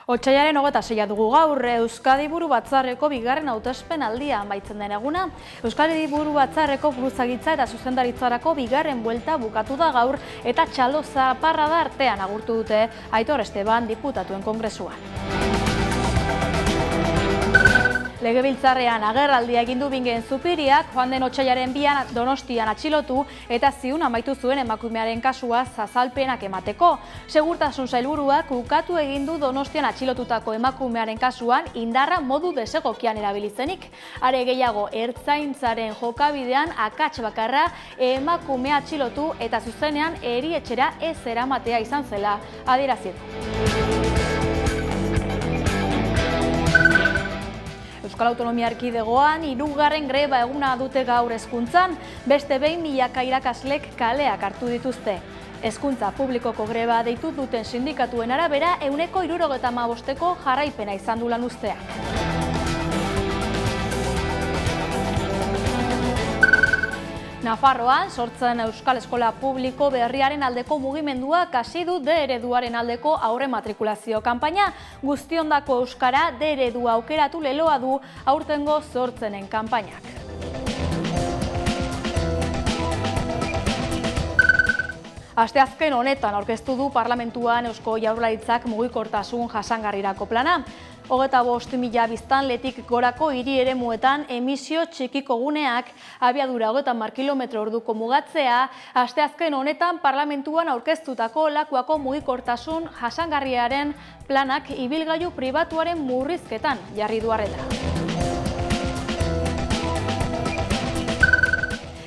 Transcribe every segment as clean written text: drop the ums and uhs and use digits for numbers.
Otsailaren 26 dugu gaur, Euskadi Buru Batzarreko bigarren hautespen aldia amaitzen den eguna. Euskadi Buru Batzarreko buruzagitza eta zuzendaritzarako bigarren buelta bukatu da gaur eta txalo zaparrada artean agurtu dute Aitor Esteban diputatuen kongresuan. Legebiltzarrean agerraldia egin du Bingen Zupiriak, joan den otsailaren 2 Donostian atxilotu eta ziun amaitu zuen emakumearen kasua azalpenak emateko. Segurtasun sailburuak ukatu egin du Donostian atxilotutako emakumearen kasuan indarra modu desegokian erabilizenik. Are gehiago, ertzaintzaren jokabidean akats bakarra emakumea atxilotu eta zuzenean erietxera ez eramatea izan zela adierazi du. Euskal Autonomia Erkidegoan 3. greba eguna dute gaur hezkuntzan, beste behin milaka irakaslek kaleak hartu dituzte. Hezkuntza publikoko greba deitu duten sindikatuen arabera 175ko jarraipena izan du lan uzteak. Nafarroan sortzen Euskal Eskola Publiko berriaren aldeko mugimenduak hasi du D ereduaren aldeko aurre matrikulazio kanpaina. Guztiondako euskara D eredua aukeratu leloa du aurtengo sortzenen kanpainak. Asteazken honetan aurkeztu du parlamentuan Eusko Jaurlaritzak mugikortasun jasangarrirako plana. 25.000 biztanletik gorako hiri eremuetan emisio txikiko guneak abiadura 30 km/orduko mugatzea, asteazken honetan parlamentuan aurkeztutako Lakuako mugikortasun jasangarriaren planak ibilgailu pribatuaren murrizketan jarri du arreta.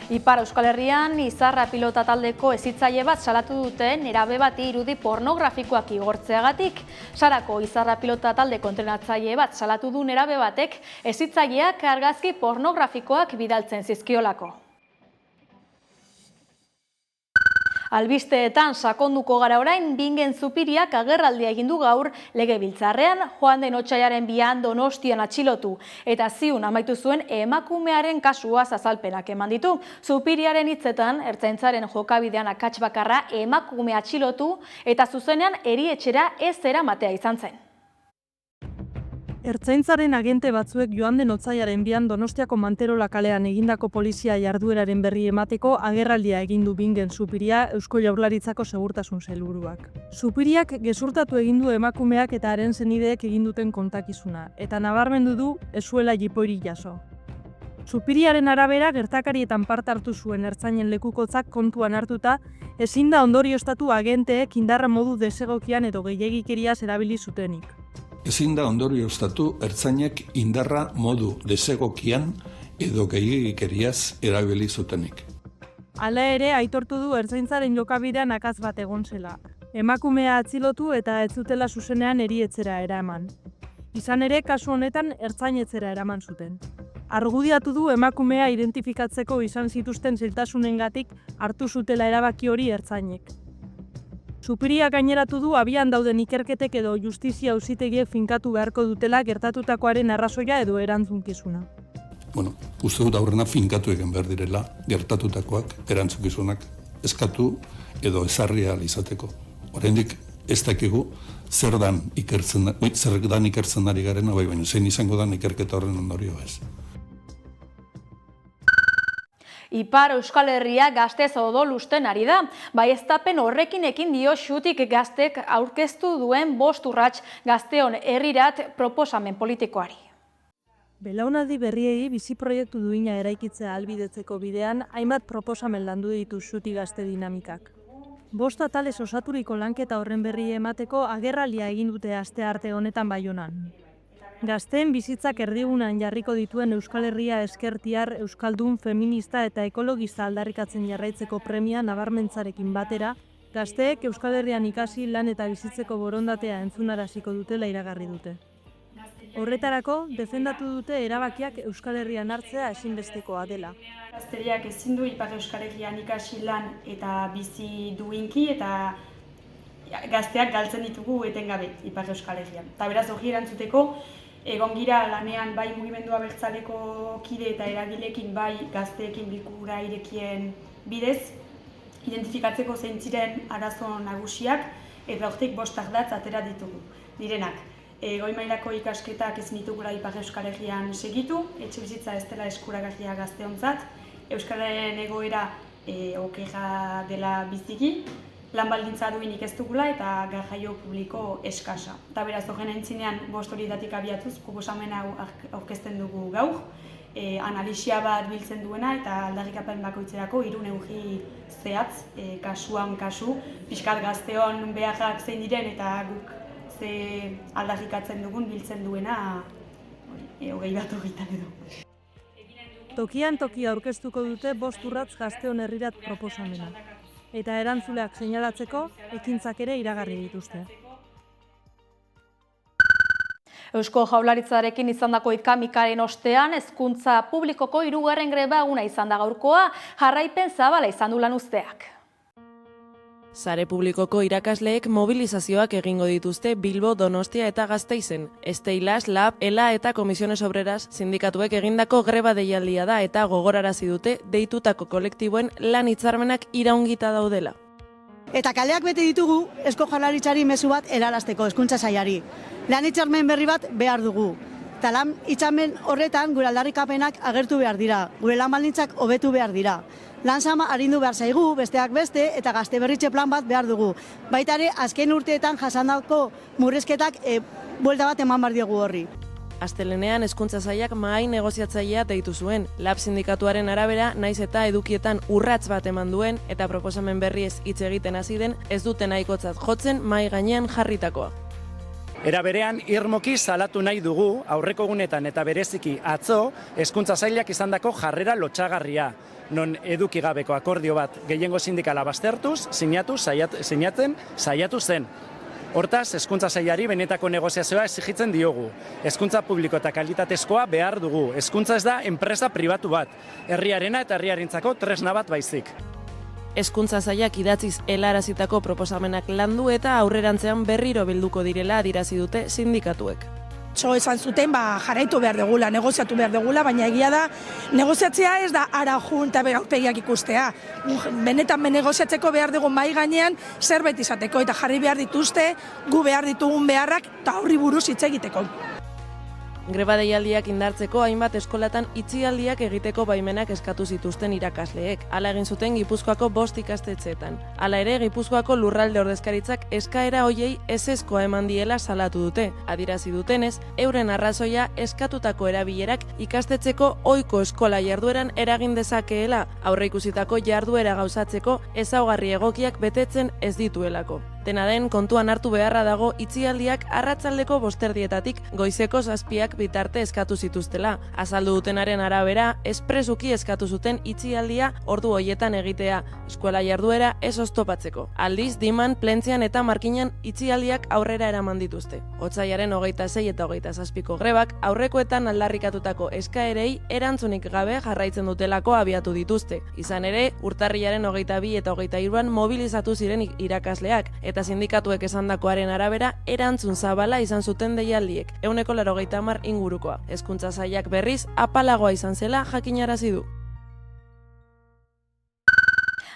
Ipar Euskal Herrian, Izarra pilota taldeko hezitzaile bat salatu dute nerabe bati irudi pornografikoak igortzeagatik. Sarako Izarra pilota taldeko entrenatzaile bat salatu du nerabe batek hezitzaileak argazki pornografikoak bidaltzen zizkiolako. Albisteetan sakonduko gara orain, Bingen Zupiriak agerraldia egin du gaur Legebiltzarrean, joan den otsailaren 2 Donostian atxilotu eta ziun amaitu zuen emakumearen kasuaz azalpenak eman ditu. Zupiriaren hitzetan, ertzaintzaren jokabidean akats bakarra emakume atxilotu eta zuzenean erietxera ez eramatea izan zen. Ertzaintzaren agente batzuek joan den otsailaren 2 Donostiako Manterola kalean egindako polizia jardueraren berri emateko agerraldia egin du Bingen Zupiria Eusko Jaurlaritzako segurtasun sailburuak. Zupiriak gezurtatu egin du emakumeak eta haren senideek egin duten kontakizuna, eta nabarmendu du ez zuela jipoirik jaso. Zupiriaren arabera gertakarietan parte hartu zuen ertzainen lekukotzak kontuan hartuta, ezin da ondorioztatu agenteek indarra modu desegokian edo gehiegikeriaz erabili zutenik. Ezin da ondorioztatu ertzainek indarra modu desegokian edo gehiegikeriaz erabili zutenik. Hala ere, aitortu du ertzaintzaren jokabidean akats bat egon zela. Emakumea atzilotu eta ez zutela zuzenean erietxera eraman. Izan ere, kasu honetan ertzainetxera eraman zuten. Argudiatu du emakumea identifikatzeko izan zituzten zailtasunengatik hartu zutela erabaki hori ertzainek. Zupiriak gaineratu du abian dauden ikerketek edo justizia auzitegiek finkatu beharko dutela gertatutakoaren arrazoia edo erantzunkizuna. Uste dut aurrena finkatu egin behar direla gertatutakoak, erantzukizunak eskatu edo ezarri ahal izateko. Oraindik ez dakigu zer dan ikertzen ari garen, baina zein izango dan ikerketa horren ondorio ez. Ipar Euskal Herria gaztez odolusten ari da. Baieztapen horrekin ekin dio Xutik gaztek aurkeztu duen 5 urrats gazteon herrirat proposamen politikoari. Belaunaldi berriei bizi proiektu duina eraikitzea ahalbidetzeko bidean hainbat proposamen landu ditu Xuti gazte dinamikak. 5 atalez osaturiko lanketa horren berri emateko agerraldia egin dute astearte honetan Baionan. Gazteen bizitzak erdigunean jarriko dituen Euskal Herria ezkertiar, euskaldun, feminista eta ekologista aldarrikatzen jarraitzeko premia nabarmentzarekin batera, gazteek Euskal Herrian ikasi lan eta bizitzeko borondatea entzunaraziko dutela iragarri dute. Horretarako, defendatu dute erabakiak Euskal Herrian hartzea ezinbestekoa dela. Gazteriak ezin du Ipar Euskal Herrian ikasi lan eta bizi duinki eta gazteak galtzen ditugu etengabe Ipar Euskal Herrian. Eta beraz hori erantzuteko, egon gira lanean bai mugimendua abertzaleko kide eta eragilekin bai gazteekin bilkura irekien bidez, identifikatzeko zein ziren arazo nagusiak eta hortik 5 ardatz atera ditugu. Direnak, goi mailako ikasketak ezin ditugula Ipar Euskal Herrian segitu, etxebizitza ez dela eskuragarria gazteontzat, euskararen egoera okerra dela biziki, lan baldintza duinik ez dugula eta garraio publiko eskasa. Eta beraz, horren aintzinean, 5 horietatik abiatuz, proposamen hau aurkezten dugu gaur, analisia bat biltzen duena eta aldarrikapen bakoitzerako 3 neurri zehatz, kasuan kasu, pixkat gazteon beharrak zein diren eta guk ze aldarrikatzen dugun biltzen duena 21 edo. Tokian toki aurkeztuko dute 5 urrats gazteon herrirat proposamena. Eta erantzuleak seinalatzeko ekintzak ere iragarri dituzte. Eusko Jaurlaritzarekin izandako ika-mikaren ostean, hezkuntza publikoko 3. greba eguna izan da gaurkoa, jarraipen zabala izan du lan uzteak. Sare publikoko irakasleek mobilizazioak egingo dituzte Bilbo, Donostia eta Gasteizen. Steilas, Lab, ELA eta Komisiones Obreras sindikatuek egindako greba deialdia da eta gogorarazi dute deitutako kolektiboen lan hitzarmenak iraungita daudela. Eta kaleak bete ditugu Eusko Jaurlaritzari mezu bat helarazteko hezkuntza sailari. Lan hitzarmen berri bat behar dugu. Eta lan hitzarmen horretan gure aldarrikapenak agertu behar dira, gure lan baldintzak hobetu behar dira. Lan sama arindu behar zaigu, besteak beste, eta gazte berritze plan bat behar dugu. Baita ere, azken urteetan jasandako murrizketak buelta bat eman behar diogu horri. Astelenean hezkuntza sailak mahai negoziatzailea deitu zuen. Lab sindikatuaren arabera, naiz eta edukietan urrats bat eman duen eta proposamen berriez hitz egiten hasi den, ez dute nahikotzat jotzen mahai gainean jarritakoa. Era berean, irmoki salatu nahi dugu, aurreko egunetan eta bereziki atzo, hezkuntza sailak izandako jarrera lotsagarria, non eduki gabeko akordio bat gehiengo sindikala baztertuz, sinatzen saiatu zen. Hortaz, hezkuntza sailari benetako negoziazioa exigitzen diogu. Hezkuntza publiko eta kalitatezkoa behar dugu. Hezkuntza ez da enpresa pribatu bat, herriarena eta herriarentzako tresna bat baizik. Hezkuntza sailak idatziz helarazitako proposamenak landu eta aurrerantzean berriro bilduko direla adierazi dute sindikatuek. Esan zuten jarraitu behar dugula, negoziatu behar dugula, baina egia da, negoziatzea ez da ara jun eta aurpegiak ikustea. Benetan negoziatzeko behar dugu mahai gainean zerbait izateko eta jarri behar dituzte, gu behar ditugun beharrak eta horri buruz hitz egiteko. Greba deialdiak indartzeko hainbat eskolatan itxialdiak egiteko baimenak eskatu zituzten irakasleek. Hala egin zuten Gipuzkoako 5 ikastetxeetan. Hala ere, Gipuzkoako lurralde ordezkaritzak eskaera hoiei ezezkoa eman diela salatu dute. Adierazi dutenez, euren arrazoia eskatutako erabilerak ikastetxeko ohiko eskola jardueran eragin dezakeela, aurreikusitako jarduera gauzatzeko ezaugarri egokiak betetzen ez dituelako. Dena den, kontuan hartu beharra dago itxialdiak arratsaldeko 5:00 goizeko 7:00 bitarte eskatu zituztela. Azaldu dutenaren arabera, espresuki eskatu zuten itxialdia ordu hoietan egitea, eskola jarduera ez oztopatzeko. Aldiz, Diman, Plentzian eta Markinan itxialdiak aurrera eraman dituzte. Otsailaren 26 eta 27ko grebak aurrekoetan aldarrikatutako eskaerei erantzunik gabe jarraitzen dutelako abiatu dituzte. Izan ere, urtarrilaren 22 eta 23an mobilizatu ziren irakasleak, eta sindikatuek esandakoaren arabera erantzun zabala izan zuten deialdiek, 180 ingurukoa. Hezkuntza sailak berriz apalagoa izan zela jakinarazi du.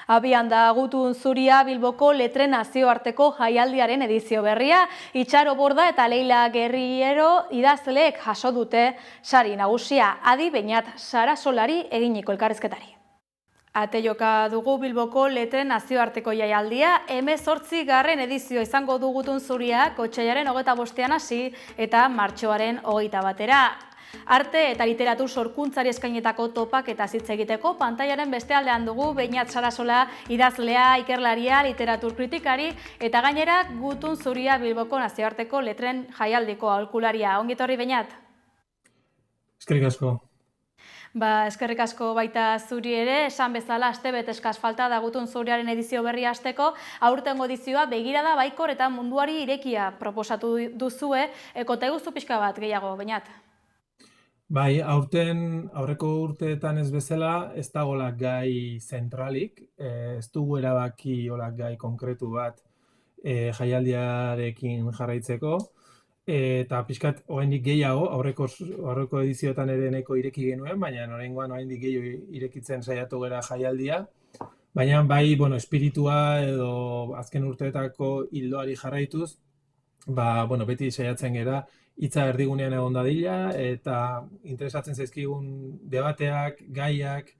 Abian da Gutun Zuria Bilboko letren nazioarteko jaialdiaren edizio berria, Itxaro Borda eta Leila Gerriero idazleek jaso dute sari nagusia, Adi Beñat Sarasolari eginiko elkarrizketari. Ateioka dugu Bilboko letren nazioarteko jaialdia, 18. edizio izango du Gutun Zuriak otsailaren 25an hasi eta martxoaren 21. Arte eta literatur sorkuntzari eskainetako topak eta hitz egiteko pantailaren beste aldean dugu Beñat Sarasola idazlea, ikerlaria, literatur kritikari eta gainera Gutun Zuria Bilboko nazioarteko letren jaialdiko aholkularia. Ongi etorri Beñat. Eskerrik asko. Eskerrik asko baita zuri ere, esan bezala astebet eskaz falta da Gutun Zuriaren edizio berri hasteko, aurtengo edizioa begirada baikor eta munduari irekia proposatu duzue, kota eguzu pixka bat gehiago, Beñat? Bai, aurreko urteetan ez bezala, ez dagoela gai zentralik, ez dugu erabaki gai konkretu bat jaialdiarekin jarraitzeko, eta pixkat oraindik gehiago, aurreko edizioetan ere nahiko ireki genuen, baina oraingoan oraindik gehiago irekitzen saiatu gera jaialdia. Baina bai, espiritua edo azken urteetako ildoari jarraituz, bueno, beti saiatzen gera hitza erdigunean egon dadila eta interesatzen zaizkigun debateak, gaiak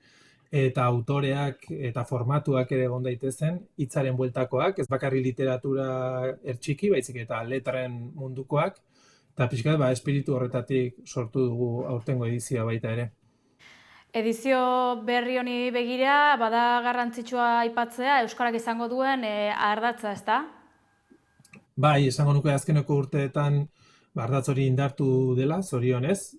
eta autoreak eta formatuak ere egon daitezen, hitzaren bueltakoak, ez bakarri literatura ertxiki, baizik eta letren mundukoak, eta pixkat, espiritu horretatik sortu dugu aurtengo edizioa baita ere. Edizio berri honi begira, bada garrantzitsua aipatzea, euskarak izango duen ardatza, ezta? Bai, esango nuke azkeneko urteetan ardatz hori indartu dela, zorionez,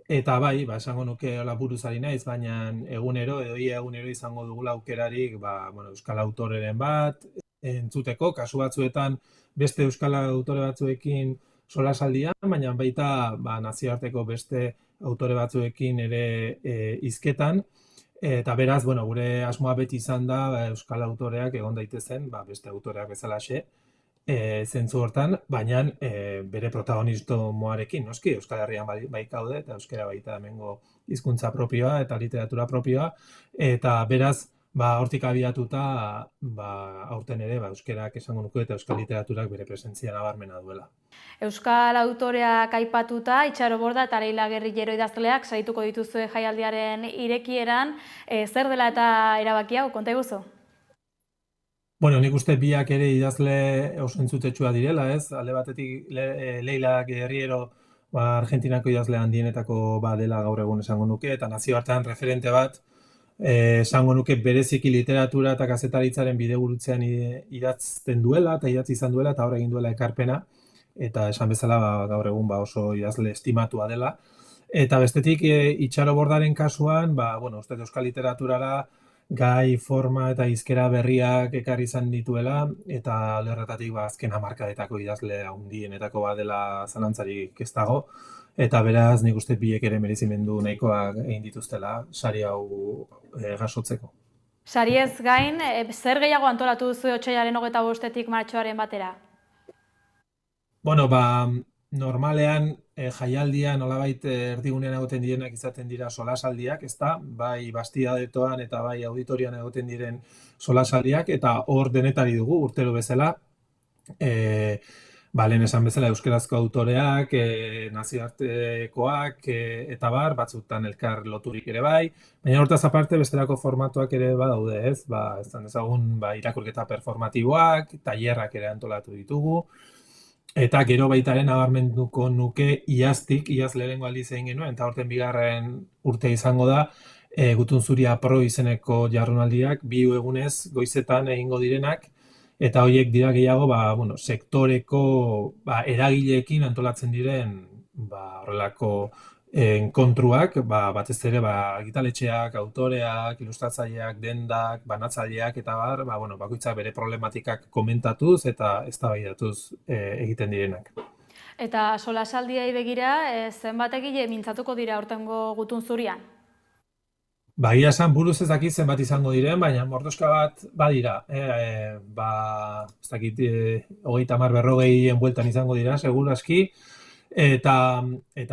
eta bai, esango nuke buruz ari naiz, baina egunero, edo ia egunero izango dugula aukerarik, euskal autoreren bat, entzuteko, kasu batzuetan beste euskal autore batzuekin solasaldian, baina baita nazioarteko beste autore batzuekin ere hizketan, eta beraz, gure asmoa beti izan da euskal autoreak egon daitezen, beste autoreak bezalaxe, zentzu hortan, baina bere protagonismoarekin, noski, Euskal Herrian bai kaude, eta euskara baita hemengo hizkuntza propioa eta literatura propioa, eta beraz, hortik abiatuta, aurten ere, euskerak esango nuke eta euskal literaturak bere presentzia nabarmena duela. Euskal autoreak aipatuta, Itxaro Borda eta Leila Gerrillero idazleak sarituko dituzue jaialdiaren irekieran, zer dela eta erabaki hau, konta iguzu? Nik uste biak ere idazle oso entzutetsua direla, ez? Alde batetik Leila Gerrillero Argentinako idazle handienetako dela gaur egun esango nuke, eta nazioartean referente bat, esango nuke bereziki literatura eta kazetaritzaren bidegurutzean idatzten duela, eta idatzi izan duela, eta hor egin duela ekarpena, eta esan bezala gaur egun oso idazle estimatua dela. Eta bestetik Itxaro Bordaren kasuan, uste euskal literaturara gai, forma eta hizkera berriak ekarri izan dituela, eta alderretatik azken hamarkadetako idazle handienetako bat dela zalantzarik ez dago, eta beraz nik uste biek ere merezimendu nahikoak egin dituztela sari hau jasotzeko. Sariez gain, zer gehiago antolatu duzu otsailaren 25-etik martxoaren batera? Normalean jaialdian nolabait erdigunean egoten direnak izaten dira solasaldiak, ezta? Bai Bastidadetoan eta bai auditorian egoten diren solasaldiak, eta hor denetari dugu urtero bezala, lehen esan bezala euskerazko autoreak, nazioartekoak, eta batzutan elkar loturik ere bai, baina hortaz aparte bestelako formatuak ere badaude, ez? Ezagun irakurketa performatiboak, tailerrak ere antolatu ditugu, eta gero baitaren nabarmenduko nuke iaz lehenengo aldiz egin genuen, eta horten bigarren urte izango da, Gutun Zuria Pro izeneko jardunaldiak, 2 egunez goizetan egingo direnak, eta horiek dira gehiago, sektoreko eragileekin antolatzen diren horrelako enkontruak, batez ere argitaletxeak, autoreak, ilustratzaileak, dendak, banatzaileak, eta bakoitzak bere problematikak komentatuz eta eztabaidatuz egiten direnak. Eta solasaldiei begira, zenbat egile mintzatuko dira aurtengo Gutun Zurian? Egia esan buruz ez dakit zenbat izango diren, baina mordoska bat badira. Ez dakit 30-40 bueltan izango dira, seguru aski. Eta ez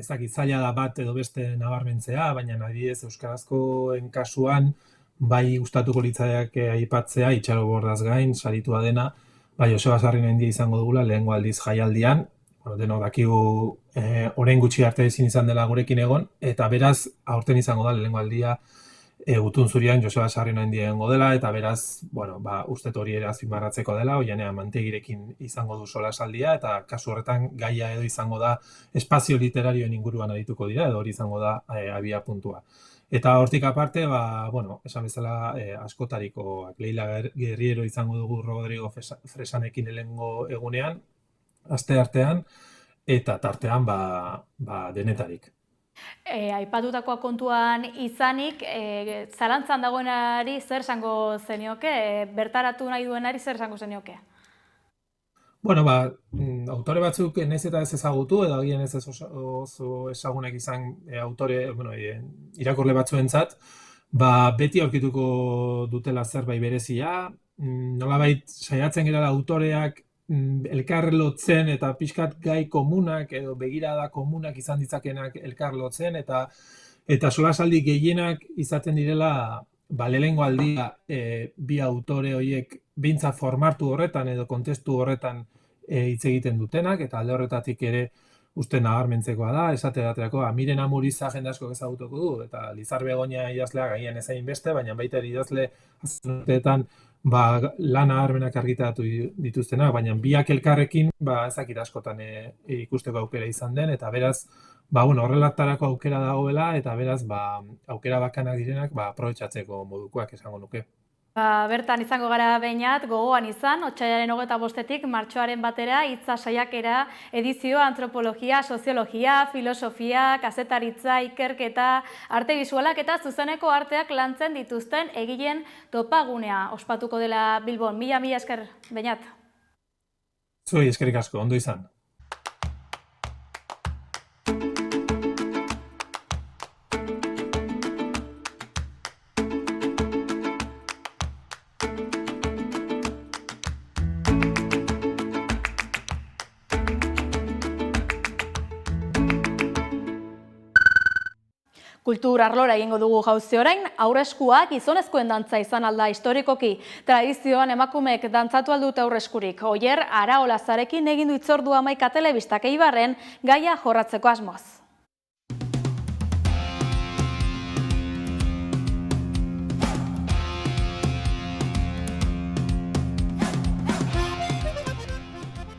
dakit zaila da bat edo beste nabarmentzea, baina adibidez euskarazkoen kasuan bai gustatuko litzaidak aipatzea, Itxaro Bordaz gain, saritua dena, Joseba Sarrinaindia izango dugula lehengo aldiz jaialdian, denok dakigu orain gutxi arte ezin izan dela gurekin egon, eta beraz aurten izango da lehengo aldia Gutun Zurian Joseba Sarrinaindia egongo dela, eta beraz, uste hori ere azpimarratzeko dela, Oianea Mantegirekin izango du solasaldia, eta kasu horretan gaia edo izango da espazio literarioen inguruan adituko dira, edo hori izango da abia puntua. Eta hortik aparte, esan bezala askotarikoak, Leila Gerrillero izango dugu Rodrigo Fresanekin lehengo egunean, aste artean, eta tartean denetarik. Aipatutakoa kontuan izanik, zalantzan dagoenari zer esango zenioke, bertaratu nahi duenari zer esango zenioke? Autore batzuk nahiz eta ez ezagutu, edo agian ez oso ezagunak izan irakurle batzuentzat, beti aurkituko dutela zerbait berezia, nolabait saiatzen gara autoreak elkar lotzen eta pixkat gai komunak edo begirada komunak izan ditzakenak elkar lotzen, eta solasaldi gehienak izaten direla lehenengo aldia bi autore horiek behintzat formatu horretan edo kontestu horretan hitz egiten dutenak, eta alde horretatik ere uste nabarmentzekoa da, esate baterako, Miren Amuriza jende asko ezagutuko du, eta Lizar Begoña idazlea gaian ezain beste, baina baita ere idazle azken urteetan lan nabarmenak argitaratu dituztenak, baina biak elkarrekin ez dakit askotan ikusteko aukera izan den, eta beraz, horrelatarako aukera dagoela, eta beraz, aukera bakanak direnak, aprobetxatzeko modukoak esango nuke. Bertan izango gara behinat, gogoan izan, otsailaren 25-tik martxoaren batera, hitza saiakera, edizioa, antropologia, soziologia, filosofia, kazetaritza, ikerketa, arte bisualak eta zuzeneko arteak lantzen dituzten egileen topagunea ospatuko dela Bilbon. Mila esker, behinat. Zuei eskerrik asko, ondo izan. Kultur arlora egingo dugu jauzi orain, aurreskuak gizonezkoen dantza izan alda historikoki. Tradizioan emakumeek dantzatu aldute aurreskurik. Oier, Araolazarekin egin du hitzordua Hamaika Telebistak Eibarren gaia jorratzeko asmoz.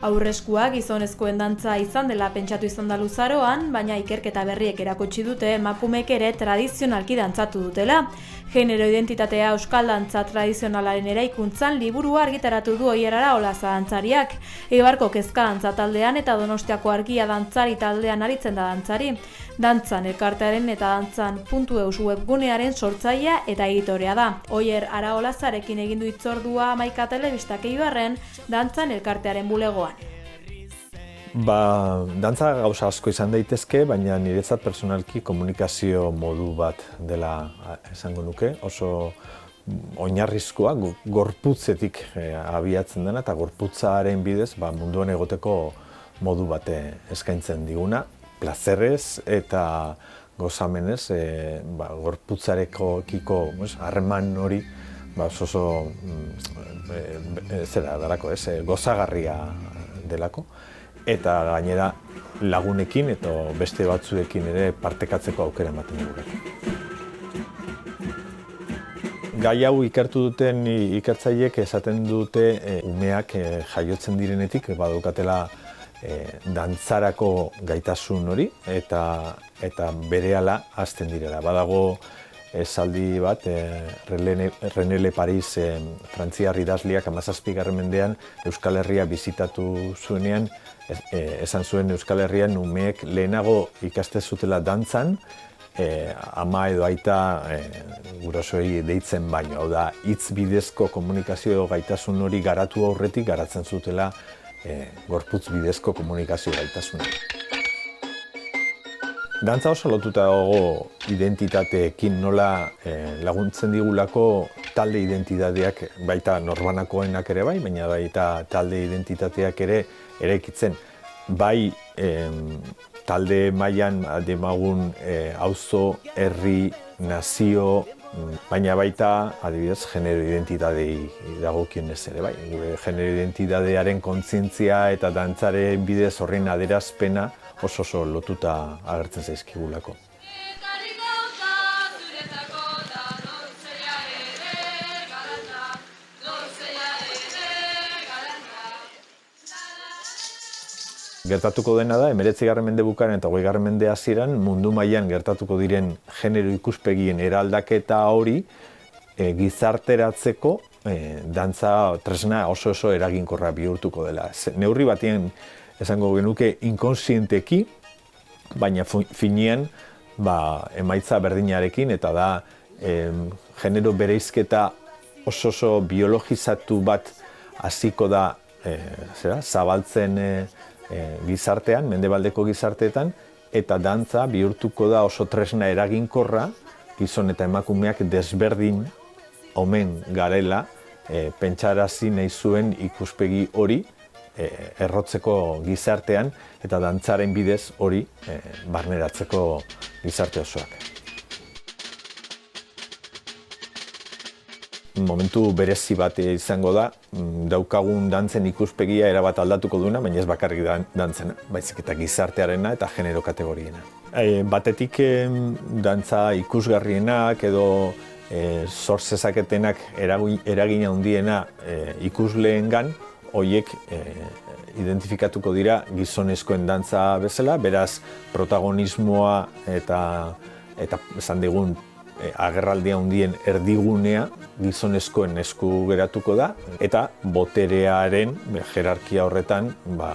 Aurreskuak gizonezkoen dantza izan dela pentsatu izan da luzaroan, baina ikerketa berriek erakutsi dute emakumeek ere tradizionalki dantzatu dutela. Genero identitatea euskal dantza tradizionalaren eraikuntzan liburua argitaratu du Oier Araolaza dantzariak. Eibarko kezka dantza taldean eta Donostiako argia dantzari taldean aritzen da dantzari. Dantzan elkartearen eta dantzan.eus webgunearen sortzailea eta editorea da. Oier Araolazarekin egin du hitzordua Hamaika Telebistak Eibarren dantzan elkartearen bulegoan. Dantza gauza asko izan daitezke, baina niretzat personalki komunikazio modu bat dela esango nuke. Oso oinarrizkoa, gorputzetik abiatzen dena eta gorputzaren bidez munduan egoteko modu bat eskaintzen diguna. Plazerrez eta gozamenez, gorputzarekiko harreman hori oso gozagarria delako. Eta gainera lagunekin eta beste batzuekin ere partekatzeko aukera ematen dugu. Gai hau ikertu duten ikertzaileek esaten dute umeak jaiotzen direnetik badaukatela dantzarako gaitasun hori eta berehala hasten direla. Badago esaldi bat, René Le Paris, frantziar idazleak 17. mendean Euskal Herria bizitatu zuenean, esan zuen Euskal Herrian umeek lehenago ikaste zutela dantzan, ama edo aita gurasoei deitzen baino. Hau da, hitz bidezko komunikazio gaitasun hori garatu aurretik garatzen zutela gorputz bidezko komunikazio gaitasuna. Dantza oso lotuta dago identitateekin, nola laguntzen digulako talde identitateak, baita norbanakoenak ere bai, baina baita talde identitateak ere eraikitzen. Bai talde mailan demagun auzo, herri, nazio, baina baita adibidez genero identitatei dagokionez ere bai. Gure genero identitatearen kontzientzia eta dantzaren bidez horren adierazpena oso lotuta agertzen zaizkigulako. Gertatuko dena da, 19. mende bukaeran eta 20. mende hasieran mundu mailan gertatuko diren genero ikuspegien eraldaketa hori gizarteratzeko dantza tresna oso eraginkorra bihurtuko dela. Neurri batean esango genuke inkonsienteki, baina finean emaitza berdinarekin eta da genero bereizketa oso biologizatu bat hasiko da zabaltzen gizartean, mendebaldeko gizarteetan, eta dantza bihurtuko da oso tresna eraginkorra, gizon eta emakumeak desberdin omen garela, pentsarazi nahi zuen ikuspegi hori errotzeko gizartean eta dantzaren bidez hori barneratzeko gizarte osoak. momentu berezi bat izango da, daukagun dantzen ikuspegia erabat aldatuko duena, baina ez bakarrik dantzena, baizik eta gizartearena eta genero kategoriena. Batetik dantza ikusgarrienak edo sor zezaketenak eragina handiena ikusleengan, horiek identifikatuko dira gizonezkoen dantza bezala, beraz protagonismoa eta esan digun agerraldia handien erdigunea gizonezkoen esku geratuko da, eta boterearen jerarkia horretan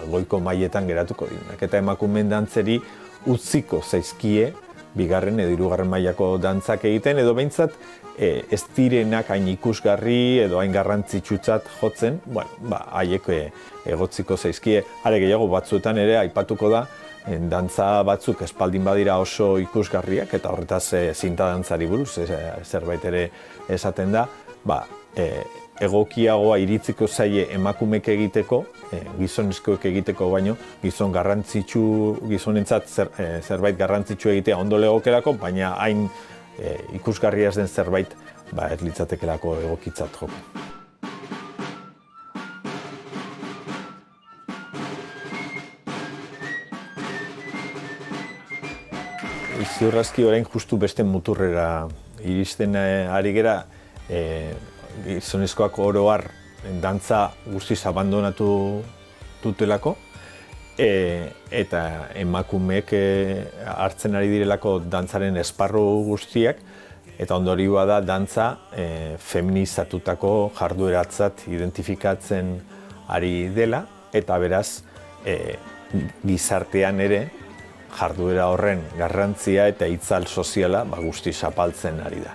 goiko mailetan geratuko direnak. Eta emakumeen dantzeri utziko zaizkie bigarren edo hirugarren mailako dantzak egiten, edo behintzat ez direnak hain ikusgarri edo hain garrantzitsutzat jotzen, haiek egotziko zaizkie. Are gehiago batzuetan ere aipatuko da, dantza batzuk espaldin badira oso ikusgarriak, eta horretaz zinta dantzari buruz zerbait ere esaten da, egokiagoa iritziko zaie emakumek egiteko, gizonezkoek egiteko baino, gizonentzat zerbait garrantzitsu egitea ondo legokelako, baina hain ikusgarria ez den zerbait ez litzatekelako egokitzat joko. Ziur aski orain justu beste muturrera iristen ari gera, gizonezkoak oro har dantza guztiz abandonatu dutelako, eta emakumeek hartzen ari direlako dantzaren esparru guztiak, eta ondorioa da dantza feminizatutako jardueratzat identifikatzen ari dela, eta beraz gizartean ere jarduera horren garrantzia eta itzal soziala guztiz apaltzen ari da.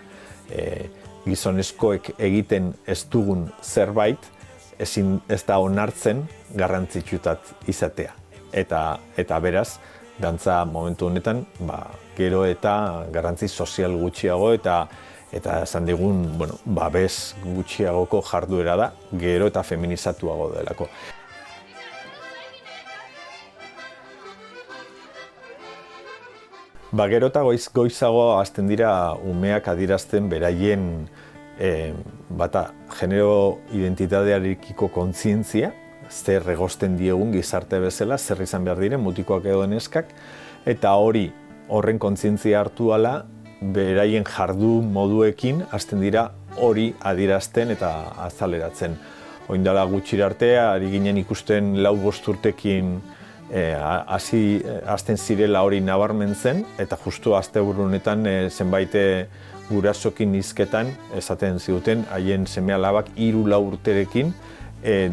Gizonezkoek egiten ez dugun zerbait ez da onartzen garrantzitsutat izatea. Eta beraz, dantza momentu honetan gero eta garrantzi sozial gutxiago eta esan digun babes gutxiagoko jarduera da, gero eta feminizatuago delako. Gero eta goizago hasten dira umeak adierazten beraien genero identitatearekiko kontzientzia, zer egosten diegun gizarte bezala, zer izan behar diren mutikoak edo neskak, eta horren kontzientzia hartu ala, beraien jardu moduekin hasten dira hori adierazten eta azaleratzen. Oindala gutxira arte, ari ginen ikusten 4-5 urtekin hasten zirela hori nabarmentzen, eta justu asteburu honetan zenbait gurasokin hizketan esaten ziguten haien seme-alabak 3-4 urterekin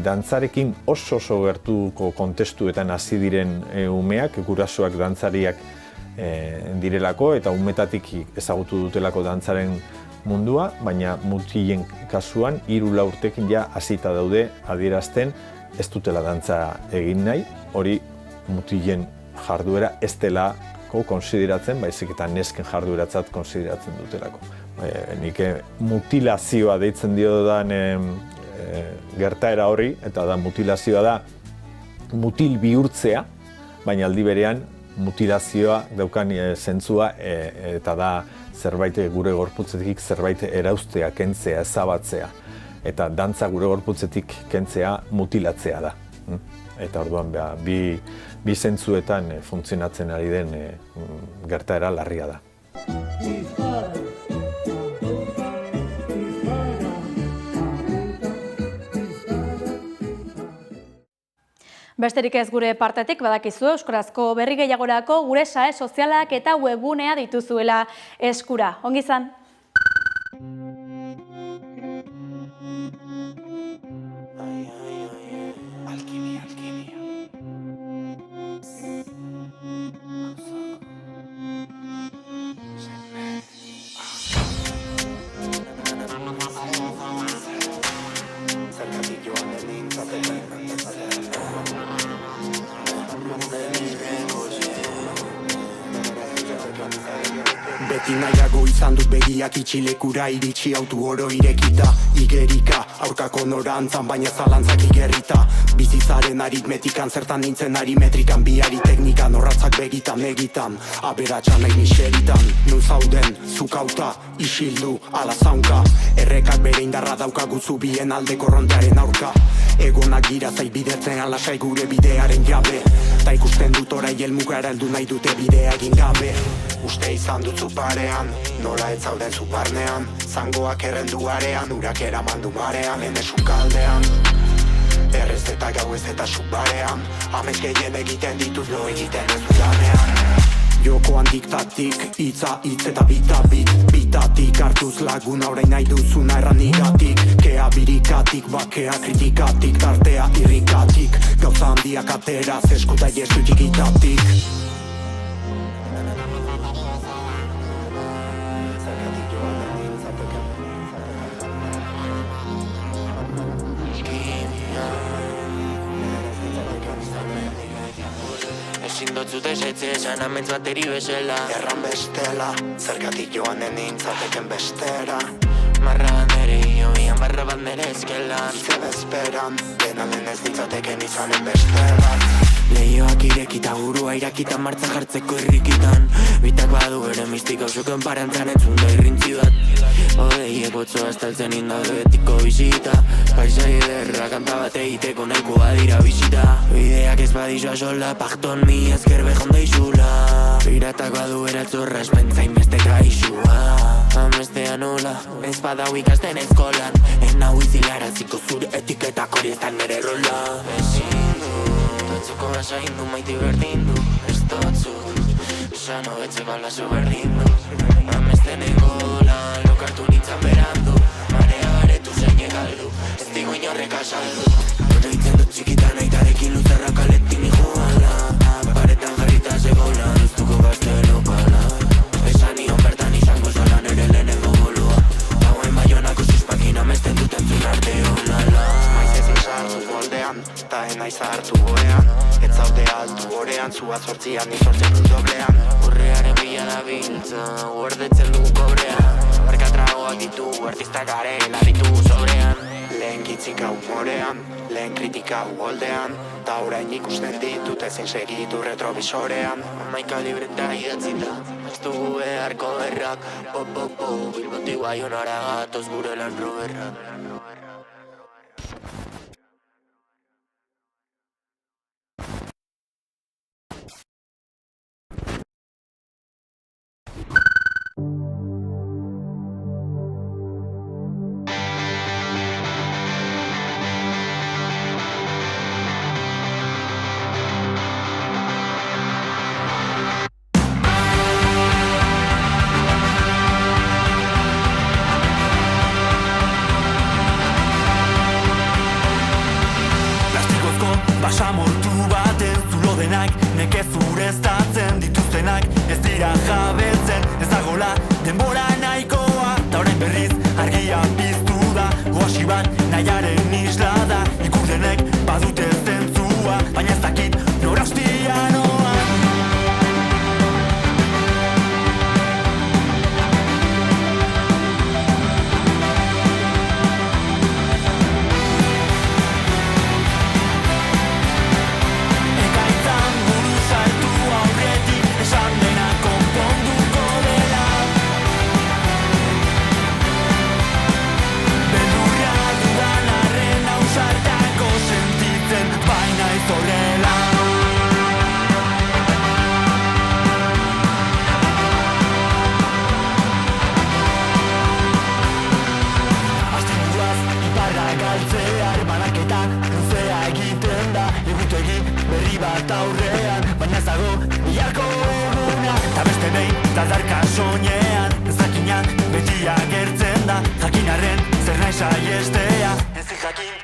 dantzarekin oso gertuko kontestuetan hasi diren umeak, gurasoak dantzariak direlako eta umetatik ezagutu dutelako dantzaren mundua, baina mutilen kasuan 3-4 urtekin ja hasita daude adierazten ez dutela dantza egin nahi, hori mutilen jarduera ez delako konsideratzen, baizik eta nesken jardueratzat konsideratzen dutelako. Nik mutilazioa deitzen diodan gertaera horri, eta da mutilazioa da mutil bihurtzea, baina aldi berean mutilazioa daukan zentzua eta da zerbait gure gorputzetik zerbait erauztea, kentzea, ezabatzea. Eta dantza gure gorputzetik kentzea mutilatzea da. Eta orduan bi zentzuetan funtzionatzen ari den gertaera larria da. Besterik ez gure partetik badakizu euskarazko berri gehiagorako gure sare sozialak eta webgunea dituzuela eskura. Ongi izan! Beti nahiago izan dut begiak itxilekura iritsi autu oro irekita Igerika, aurkako norantzan, baina zalantzak igerrita Bizizaren aritmetikan, zertan nintzen arimetrikan Biari teknikan, horratzak begitan, egitan Aberatxan nahi miseritan, nun zauden, zukauta, isildu, ala zaunka Errekak bere indarra daukagu zubien alde korrontearen aurka Egonak gira zaibidetzen alasai gure bidearen jabe Ta ikusten dut orai helmugara heldu nahi dute bidea egin gabe Uste izan dut parean, nola ez zauden zuparnean Zangoak errendu arean, urak eraman du marean Hene sukaldean, errez eta gau ez eta subarean Amez gehien egiten ditut lo egiten ez dudanean Jokoan diktatik, hitza hitz eta bita-bit Bitatik hartuz laguna orain nahi duzuna erranigatik Kea birikatik, bakea kritikatik, tartea irrikatik Gauza handiak ateraz, eskuta jesu txikitatik Ezin dotzut esetze esan amentz bateri bezala Erran bestela, zergatik joanen nintzateken bestera Marra bat nere iobian, barra bat nere ezkelan Ize bezperan, denalen ez nintzateken izanen bestera Lehioak irekita, burua irakita, martza jartzeko irrikitan Bitak badu ere mistik hausuken parantzan entzun da irrintzi bat Odeiek botzoa estaltzen indaude betiko bizita Paisai ederra kanta bat egiteko nahiko badira bizita Bideak ez badizua sola, pakton mi ezker behon daizula Piratak badu eratzorra espentzain beste kaixua Amestea nola, ez badau ikasten eskolan En hau izilaraziko zure etiketak hori ez da nere rola Ezin du, totzuko basa hindu maiti berdin du Ez totzut, sano betzeko alazo berdin du Amesten egolan, lokartu nintzen berandu Marea baretu zein egaldu, ez digo inorrek asaldu Horreitzen dut txikitan aitarekin luzarra kaletin iguala Paretan jarrita zegoela, duztuko gazte lokala Esan nion bertan izango zala nere lehenengo bolua Hauen baionako suspakin amesten dut entzun arte olala Maiz ezin sartu moldean, ta enaiz hartu goean Ez zaude altu gorean, zua zortzian, nizortzen dut doblean Urrearen bila da biltza, guardetzen dugu kobrean Barkatragoak ditu, artistak garela ditu sobrean Lehen gitzik hau morean, lehen kritika hau goldean Ta orain ikusten ditut ezin segitu retrovisorean Amaika libreta idatzita, ez dugu beharko berrak Po, Bilboti Baionara gatoz gure lan roberrak Basamortu baten zulo denak nekez ureztatzen dituztenak ez dira jabetzen ez dagola denbora nahikoa ta orain berriz argia piztu da goasi bat nahiaren isla da ikurdenek badute zentzua baina ez dakit nora hostia noan aurrean, baina ez dago biharko eguna Ta beste behin, tadarka soinean Ezakinak beti agertzen da Jakinarren zer nahi saiestea Ez jakin